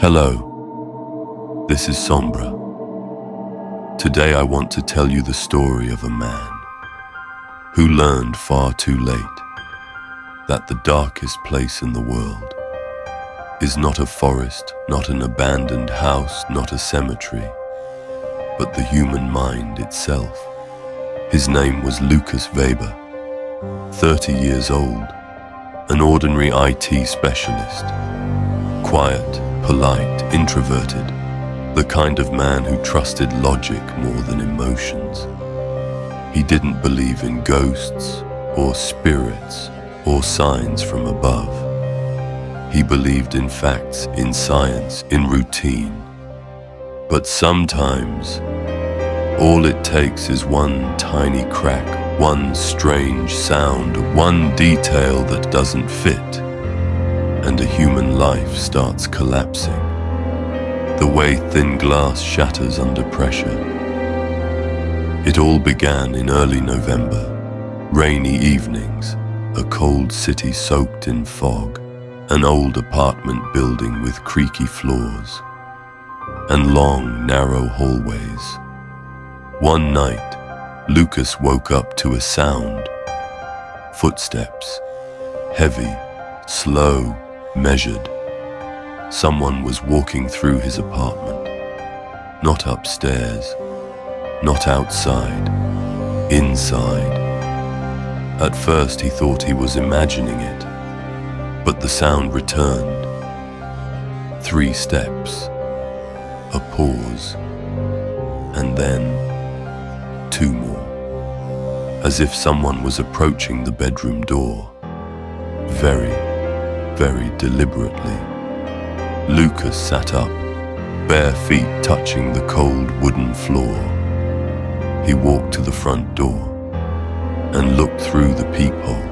Hello, this is Sombra. Today I want to tell you the story of a man who learned far too late that the darkest place in the world is not a forest, not an abandoned house, not a cemetery, but the human mind itself. His name was Lucas Weber, 30 years old, an ordinary IT specialist, quiet, polite, introverted, the kind of man who trusted logic more than emotions. He didn't believe in ghosts or spirits or signs from above. He believed in facts, in science, in routine. But sometimes, all it takes is one tiny crack, one strange sound, one detail that doesn't fit, and a human life starts collapsing, the way thin glass shatters under pressure. It all began in early November, rainy evenings, a cold city soaked in fog, an old apartment building with creaky floors, and long, narrow hallways. One night, Lucas woke up to a sound. Footsteps, heavy, slow, measured. Someone was walking through his apartment. Not upstairs, not outside, inside. At first he thought he was imagining it, but the sound returned. 3 steps, a pause, and then 2 more, as if someone was approaching the bedroom door, very deliberately. Lucas sat up, bare feet touching the cold wooden floor. He walked to the front door and looked through the peephole.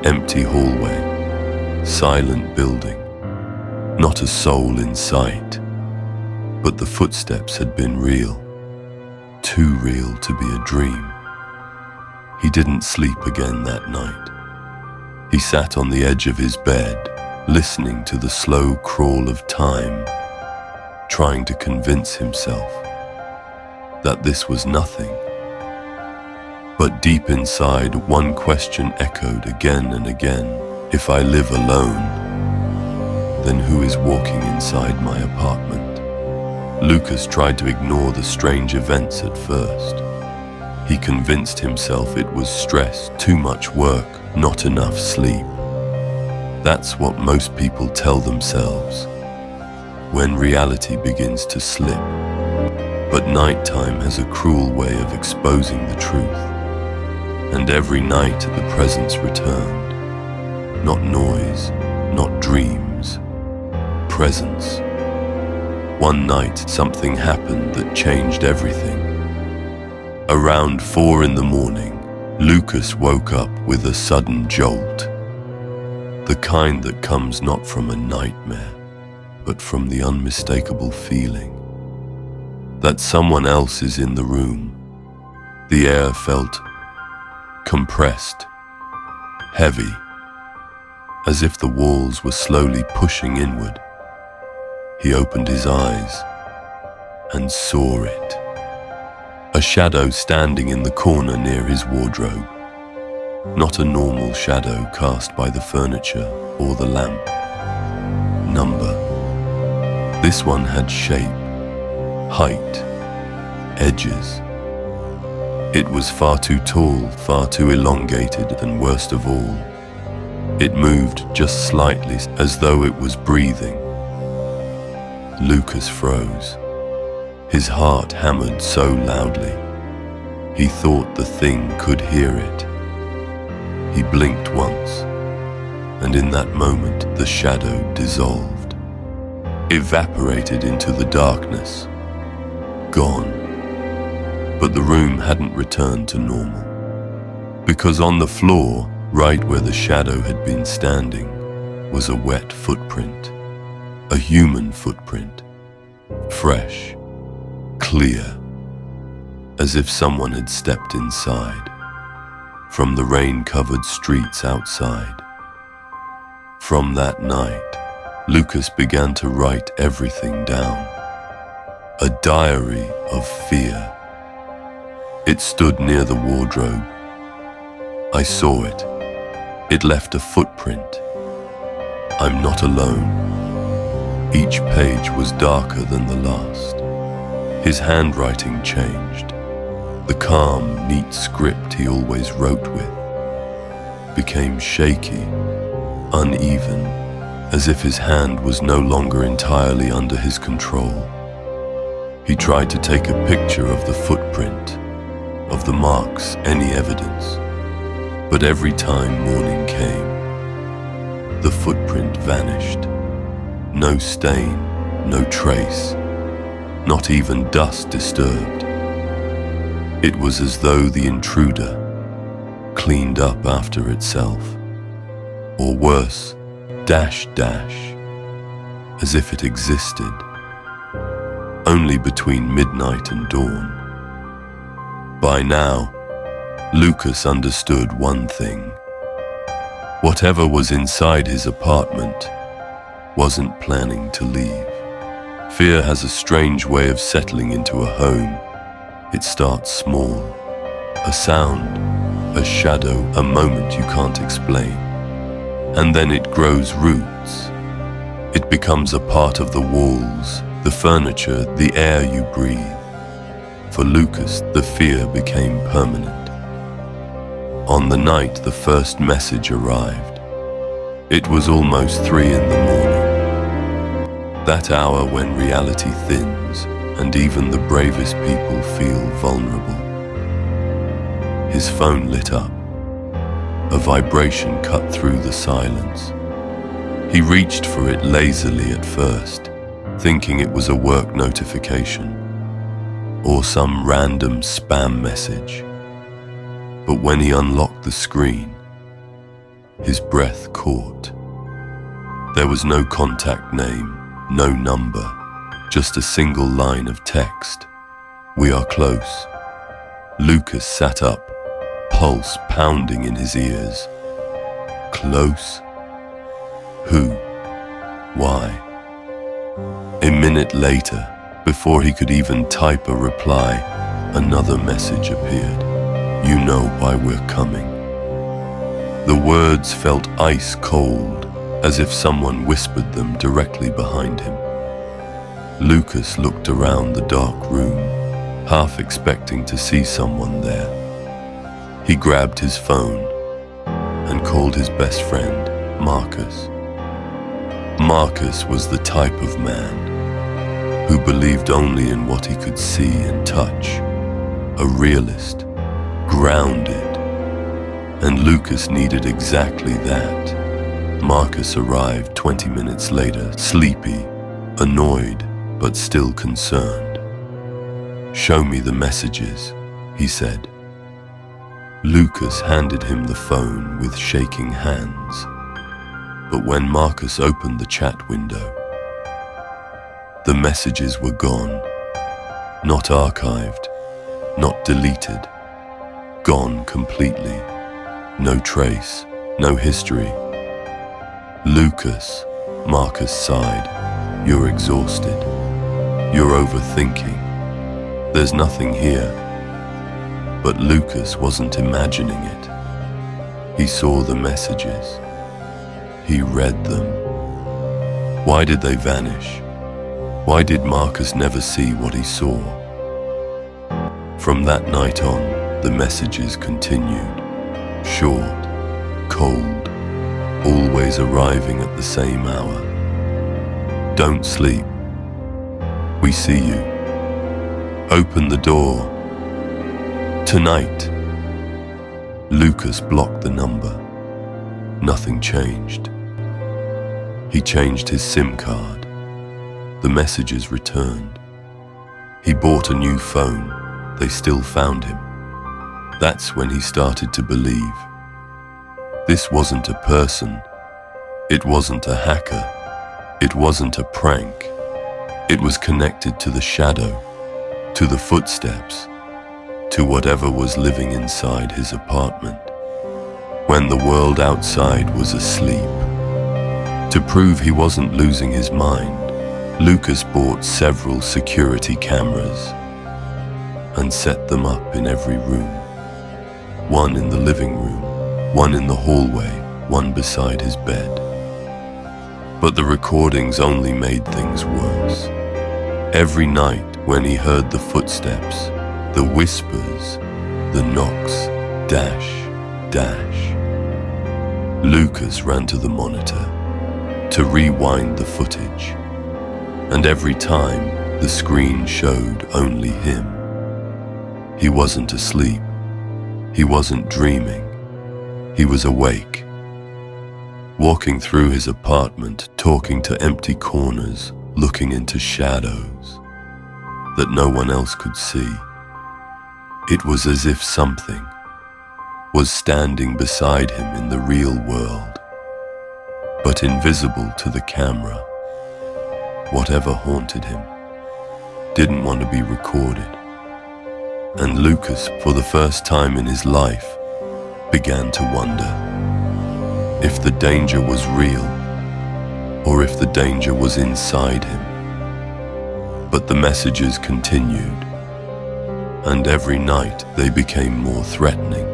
Empty hallway, silent building, not a soul in sight. But the footsteps had been real, too real to be a dream. He didn't sleep again that night. He sat on the edge of his bed, listening to the slow crawl of time, trying to convince himself that this was nothing. But deep inside, one question echoed again and again. If I live alone, then who is walking inside my apartment? Lucas tried to ignore the strange events at first. He convinced himself it was stress, too much work, not enough sleep. That's what most people tell themselves when reality begins to slip. But nighttime has a cruel way of exposing the truth. And every night the presence returned. Not noise, not dreams, presence. One night something happened that changed everything. Around 4 in the morning, Lucas woke up with a sudden jolt. The kind that comes not from a nightmare, but from the unmistakable feeling that someone else is in the room. The air felt compressed, heavy, as if the walls were slowly pushing inward. He opened his eyes and saw it. A shadow standing in the corner near his wardrobe. Not a normal shadow cast by the furniture or the lamp. Number. This one had shape, height, edges. It was far too tall, far too elongated, and worst of all, it moved just slightly as though it was breathing. Lucas froze. His heart hammered so loudly. He thought the thing could hear it. He blinked once, and in that moment the shadow dissolved, evaporated into the darkness, gone. But the room hadn't returned to normal, because on the floor, right where the shadow had been standing, was a wet footprint, a human footprint, fresh, clear, as if someone had stepped inside, from the rain-covered streets outside. From that night, Lucas began to write everything down. A diary of fear. It stood near the wardrobe. I saw it. It left a footprint. I'm not alone. Each page was darker than the last. His handwriting changed. The calm, neat script he always wrote with became shaky, uneven, as if his hand was no longer entirely under his control. He tried to take a picture of the footprint, of the marks, any evidence. But every time morning came, the footprint vanished. No stain, no trace, not even dust disturbed. It was as though the intruder cleaned up after itself, or worse, dash, as if it existed, only between midnight and dawn. By now, Lucas understood one thing. Whatever was inside his apartment wasn't planning to leave. Fear has a strange way of settling into a home. It starts small, a sound, a shadow, a moment you can't explain. And then it grows roots. It becomes a part of the walls, the furniture, the air you breathe. For Lucas, the fear became permanent. On the night the first message arrived, it was almost 3 in the morning. That hour when reality thins and even the bravest people feel vulnerable. His phone lit up. A vibration cut through the silence. He reached for it lazily at first, thinking it was a work notification or some random spam message. But when he unlocked the screen, his breath caught. There was no contact name, no number, just a single line of text. We are close. Lucas sat up, pulse pounding in his ears. Close? Who? Why? A minute later, before he could even type a reply, another message appeared. You know why we're coming. The words felt ice cold, as if someone whispered them directly behind him. Lucas looked around the dark room, half expecting to see someone there. He grabbed his phone and called his best friend, Marcus. Marcus was the type of man who believed only in what he could see and touch, a realist, grounded, and Lucas needed exactly that. Marcus arrived 20 minutes later, sleepy, annoyed, but still concerned. Show me the messages, he said. Lucas handed him the phone with shaking hands. But when Marcus opened the chat window, the messages were gone. Not archived, not deleted. Gone completely. No trace, no history. Lucas, Marcus sighed. You're exhausted. You're overthinking. There's nothing here. But Lucas wasn't imagining it. He saw the messages. He read them. Why did they vanish? Why did Marcus never see what he saw? From that night on, the messages continued. Short, cold, always arriving at the same hour. Don't sleep. We see you. Open the door. Tonight. Lucas blocked the number. Nothing changed. He changed his SIM card. The messages returned. He bought a new phone. They still found him. That's when he started to believe. This wasn't a person. It wasn't a hacker. It wasn't a prank. It was connected to the shadow, to the footsteps, to whatever was living inside his apartment. When the world outside was asleep, To prove he wasn't losing his mind, Lucas bought several security cameras and set them up in every room. One in the living room, one in the hallway, one beside his bed. But the recordings only made things worse. Every night when he heard the footsteps, the whispers, the knocks, dash, dash, Lucas ran to the monitor to rewind the footage, and every time the screen showed only him. He wasn't asleep, he wasn't dreaming, he was awake, walking through his apartment, talking to empty corners, looking into shadows that no one else could see. It was as if something was standing beside him in the real world, but invisible to the camera. Whatever haunted him didn't want to be recorded, and Lucas, for the first time in his life, began to wonder if the danger was real or if the danger was inside him. But the messages continued, and every night they became more threatening.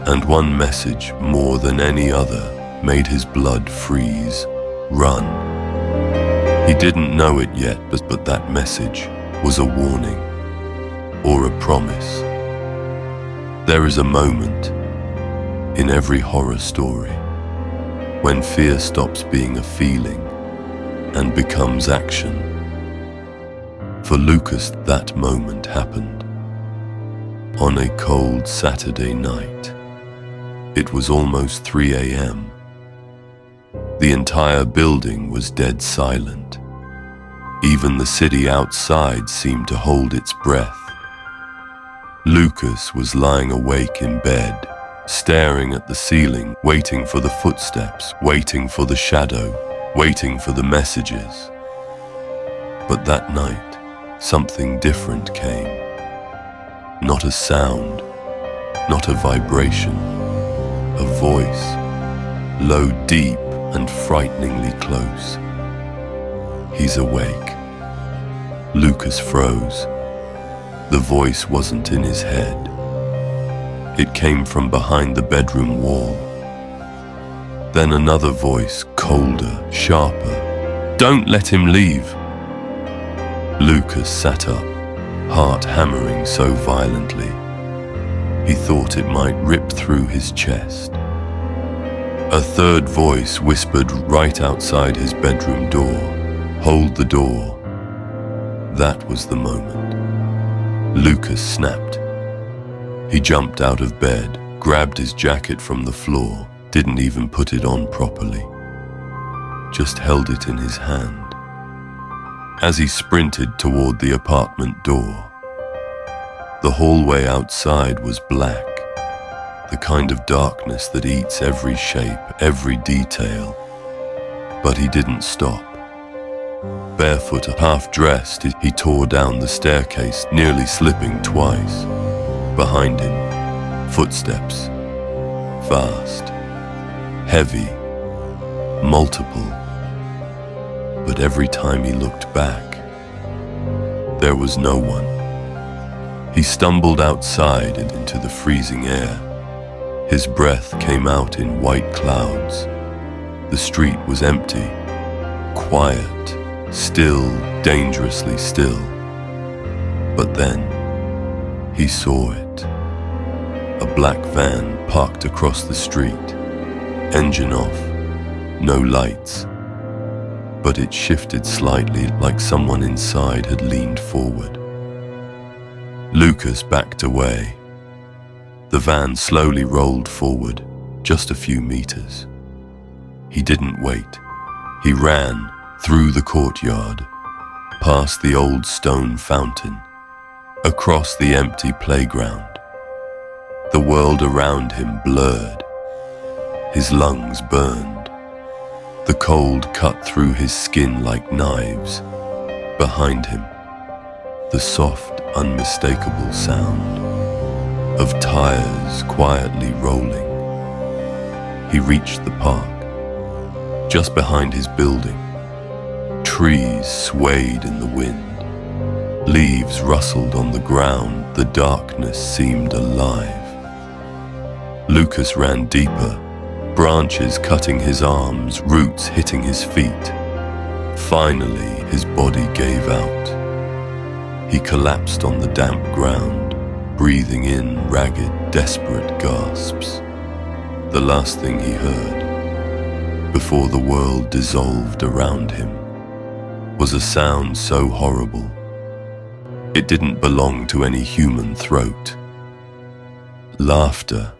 And one message, more than any other, made his blood freeze, run. He didn't know it yet, but that message was a warning or a promise. There is a moment in every horror story when fear stops being a feeling and becomes action. For Lucas, that moment happened on a cold Saturday night. It was almost 3 a.m. The entire building was dead silent. Even the city outside seemed to hold its breath. Lucas was lying awake in bed, staring at the ceiling, waiting for the footsteps, waiting for the shadow, waiting for the messages. But that night, something different came. Not a sound, not a vibration, a voice, low, deep, and frighteningly close. He's awake. Lucas froze. The voice wasn't in his head. It came from behind the bedroom wall. Then another voice, colder, sharper. Don't let him leave. Lucas sat up, heart hammering so violently, he thought it might rip through his chest. A third voice whispered right outside his bedroom door, "Hold the door." That was the moment. Lucas snapped. He jumped out of bed, grabbed his jacket from the floor, didn't even put it on properly, just held it in his hand. As he sprinted toward the apartment door, the hallway outside was black, the kind of darkness that eats every shape, every detail. But he didn't stop. Barefoot, half-dressed, he tore down the staircase, nearly slipping twice. Behind him, footsteps, fast, heavy, multiple. But every time he looked back, there was no one. He stumbled outside and into the freezing air. His breath came out in white clouds. The street was empty, quiet, still, dangerously still. But then, he saw it. A black van parked across the street, engine off, no lights. But it shifted slightly, like someone inside had leaned forward. Lucas backed away. The van slowly rolled forward, just a few meters. He didn't wait. He ran through the courtyard, past the old stone fountain, across the empty playground. The world around him blurred. His lungs burned. The cold cut through his skin like knives. Behind him, the soft, unmistakable sound of tires quietly rolling. He reached the park. Just behind his building, trees swayed in the wind. Leaves rustled on the ground, the darkness seemed alive. Lucas ran deeper, branches cutting his arms, roots hitting his feet. Finally, his body gave out. He collapsed on the damp ground, breathing in ragged, desperate gasps. The last thing he heard, before the world dissolved around him, was a sound so horrible it didn't belong to any human throat. Laughter,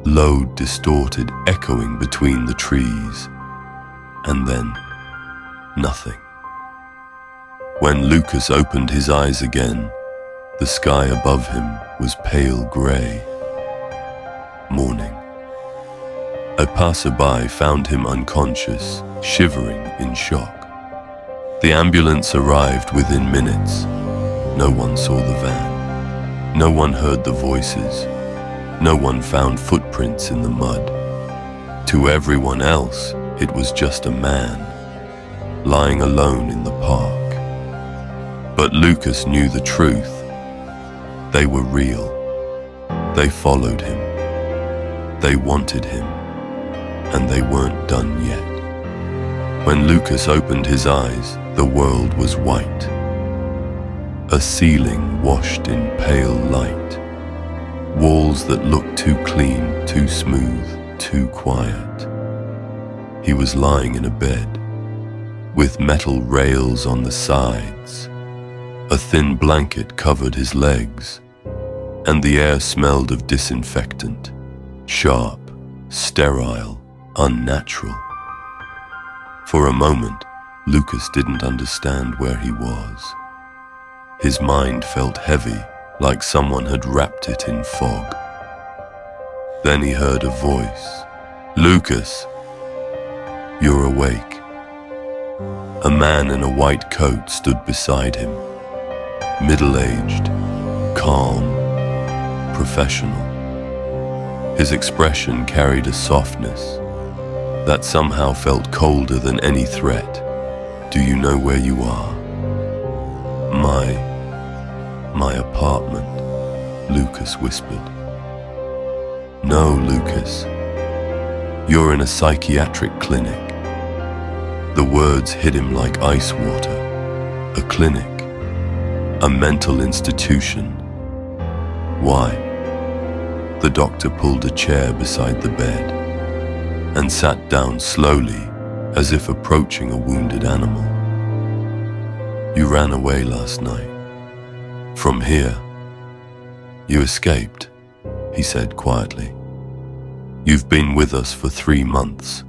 low, distorted, echoing between the trees, and then nothing. When Lucas opened his eyes again, the sky above him was pale grey. Morning. A passerby found him unconscious, shivering in shock. The ambulance arrived within minutes. No one saw the van. No one heard the voices. No one found footprints in the mud. To everyone else, it was just a man, lying alone in the park. But Lucas knew the truth. They were real. They followed him. They wanted him. And they weren't done yet. When Lucas opened his eyes, the world was white. A ceiling washed in pale light. Walls that looked too clean, too smooth, too quiet. He was lying in a bed, with metal rails on the sides. A thin blanket covered his legs, and the air smelled of disinfectant, sharp, sterile, unnatural. For a moment, Lucas didn't understand where he was. His mind felt heavy, like someone had wrapped it in fog. Then he heard a voice. "Lucas, you're awake." A man in a white coat stood beside him, middle-aged, calm, professional. His expression carried a softness that somehow felt colder than any threat. "Do you know where you are?" My apartment," Lucas whispered. "No, Lucas. You're in a psychiatric clinic." The words hit him like ice water. A clinic. A mental institution. Why? The doctor pulled a chair beside the bed and sat down slowly, as if approaching a wounded animal. "You ran away last night. From here. You escaped," he said quietly. "You've been with us for 3 months."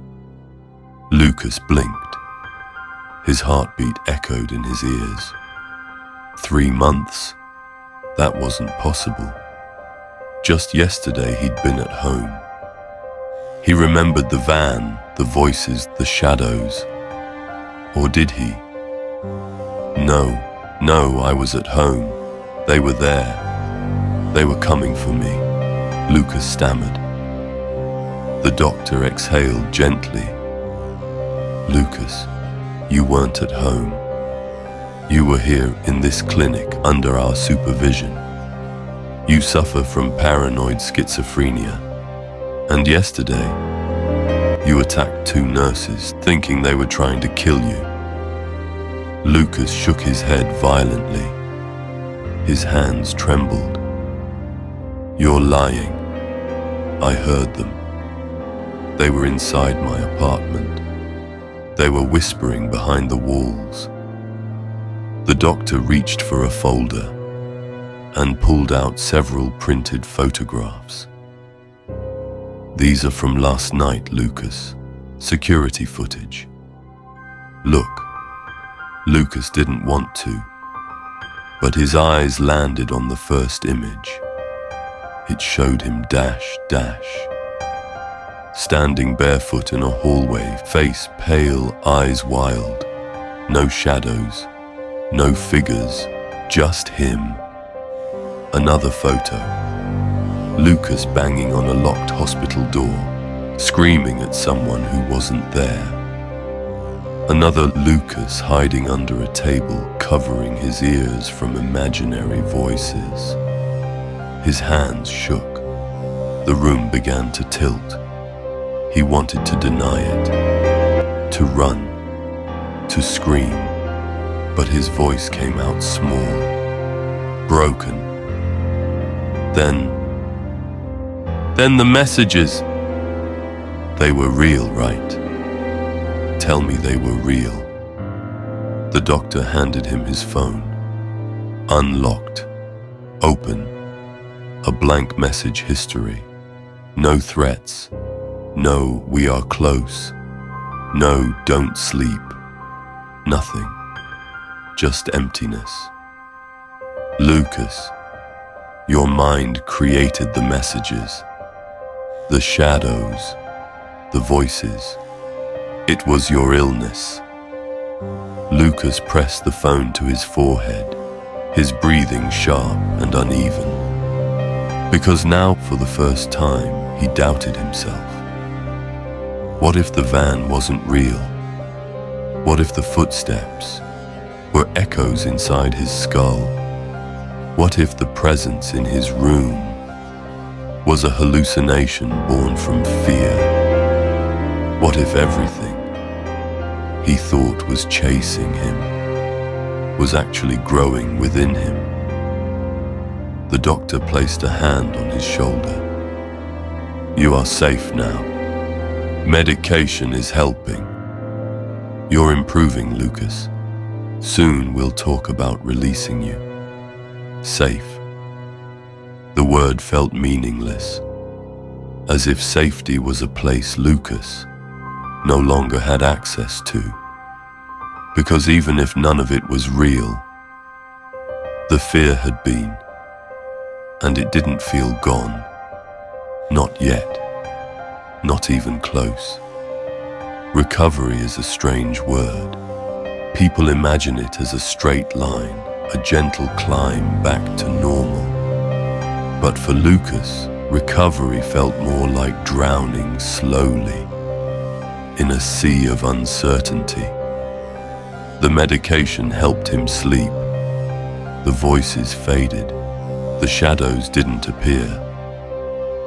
Lucas blinked. His heartbeat echoed in his ears. 3 months? That wasn't possible. Just yesterday he'd been at home. He remembered the van, the voices, the shadows. Or did he? No, I was at home. They were there. They were coming for me," Lucas stammered. The doctor exhaled gently. "Lucas, you weren't at home. You were here in this clinic under our supervision. You suffer from paranoid schizophrenia. And yesterday, you attacked 2 nurses thinking they were trying to kill you." Lucas shook his head violently. His hands trembled. "You're lying. I heard them. They were inside my apartment. They were whispering behind the walls." The doctor reached for a folder and pulled out several printed photographs. "These are from last night, Lucas. Security footage. Look." Lucas didn't want to, but his eyes landed on the first image. It showed him standing barefoot in a hallway, face pale, eyes wild. No shadows, no figures, just him. Another photo. Lucas banging on a locked hospital door, screaming at someone who wasn't there. Another Lucas hiding under a table, covering his ears from imaginary voices. His hands shook. The room began to tilt. He wanted to deny it, to run, to scream, but his voice came out small, broken. Then the messages. They were real, right? Tell me they were real. The doctor handed him his phone. Unlocked. Open. A blank message history. No threats. No, we are close. No, don't sleep. Nothing. Just emptiness. Lucas, your mind created the messages, the shadows, the voices. It was your illness. Lucas pressed the phone to his forehead, his breathing sharp and uneven. Because now, for the first time, he doubted himself. What if the van wasn't real? What if the footsteps were echoes inside his skull? What if the presence in his room was a hallucination born from fear? What if everything he thought was chasing him was actually growing within him? The doctor placed a hand on his shoulder. You are safe now. Medication is helping. You're improving, Lucas. Soon we'll talk about releasing you. Safe. The word felt meaningless, as if safety was a place Lucas no longer had access to. Because even if none of it was real, the fear had been, and it didn't feel gone. Not yet. Not even close. Recovery is a strange word. People imagine it as a straight line, a gentle climb back to normal. But for Lucas, recovery felt more like drowning slowly in a sea of uncertainty. The medication helped him sleep. The voices faded. The shadows didn't appear.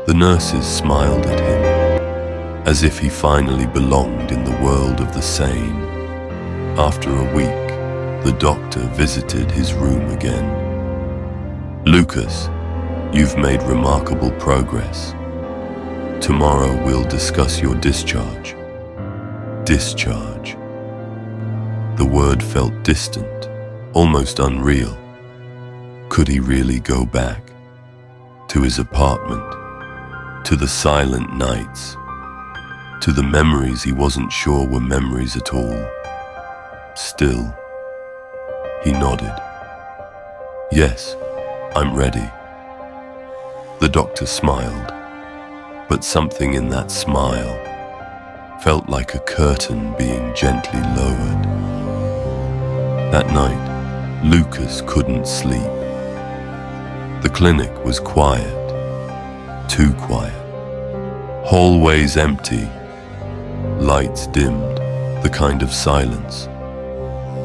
The nurses smiled at him, as if he finally belonged in the world of the sane. After a week, the doctor visited his room again. Lucas, you've made remarkable progress. Tomorrow we'll discuss your discharge. Discharge. The word felt distant, almost unreal. Could he really go back? To his apartment? To the silent nights? To the memories he wasn't sure were memories at all? Still, he nodded. Yes, I'm ready. The doctor smiled, but something in that smile felt like a curtain being gently lowered. That night, Lucas couldn't sleep. The clinic was quiet, too quiet. Hallways empty, lights dimmed, the kind of silence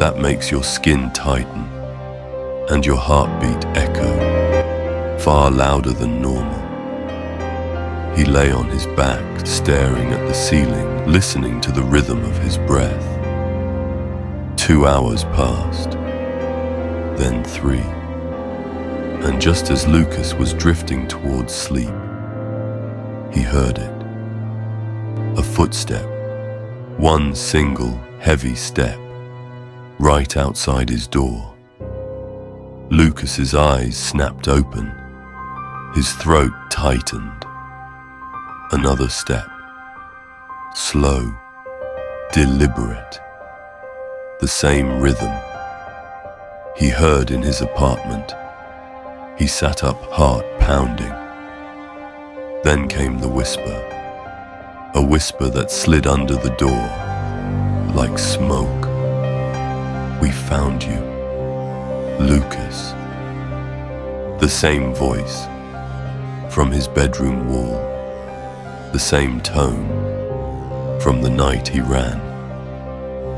that makes your skin tighten and your heartbeat echo, far louder than normal. He lay on his back, staring at the ceiling, listening to the rhythm of his breath. 2 hours passed, then 3. And just as Lucas was drifting towards sleep, he heard it. A footstep, one single heavy step, right outside his door. Lucas's eyes snapped open, his throat tightened. Another step, slow, deliberate, the same rhythm he heard in his apartment. He sat up, heart pounding. Then came the whisper, a whisper that slid under the door like smoke. We found you, Lucas. The same voice from his bedroom wall, the same tone from the night he ran.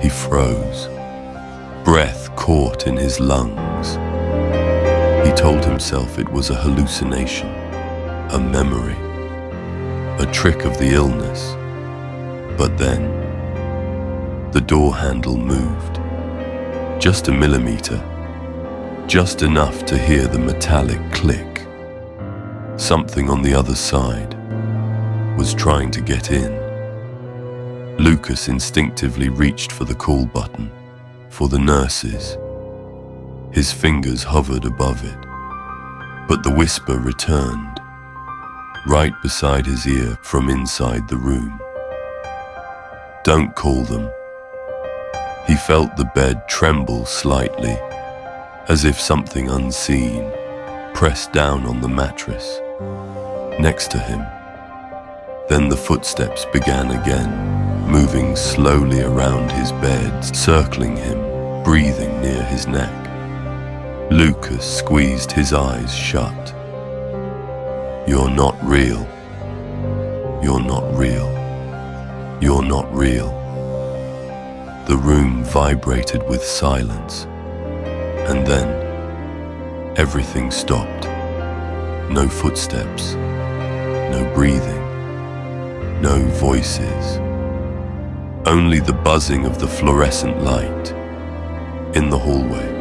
He froze, breath caught in his lungs. He told himself it was a hallucination, a memory, a trick of the illness. But then, the door handle moved, just a millimeter, just enough to hear the metallic click. Something on the other side was trying to get in. Lucas instinctively reached for the call button, for the nurses. His fingers hovered above it, but the whisper returned, right beside his ear from inside the room. Don't call them. He felt the bed tremble slightly, as if something unseen pressed down on the mattress next to him. Then the footsteps began again, moving slowly around his bed, circling him, breathing near his neck. Lucas squeezed his eyes shut. You're not real. You're not real. You're not real. The room vibrated with silence, and then everything stopped. No footsteps, no breathing, no voices. Only the buzzing of the fluorescent light in the hallway.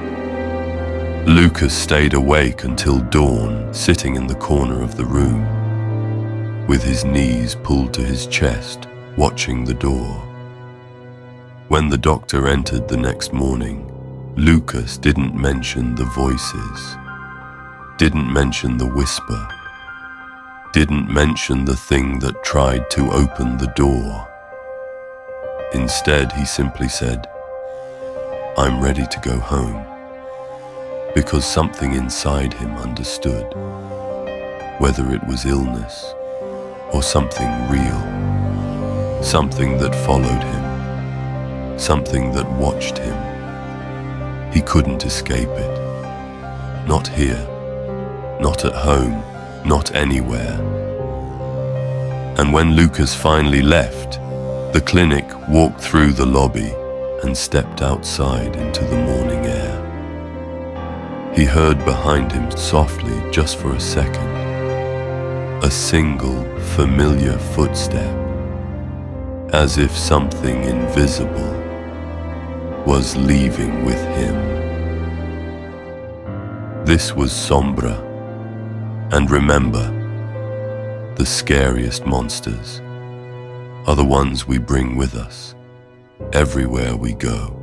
Lucas stayed awake until dawn, sitting in the corner of the room, with his knees pulled to his chest, watching the door. When the doctor entered the next morning, Lucas didn't mention the voices, didn't mention the whisper, didn't mention the thing that tried to open the door. Instead, he simply said, "I'm ready to go home," because something inside him understood, whether it was illness or something real, something that followed him, something that watched him. He couldn't escape it. Not here, not at home, not anywhere. And when Lucas finally left, the clinic walked through the lobby and stepped outside into the morning air. He heard behind him softly, just for a second, a single familiar footstep, as if something invisible was leaving with him. This was Sombra, and remember, the scariest monsters are the ones we bring with us everywhere we go.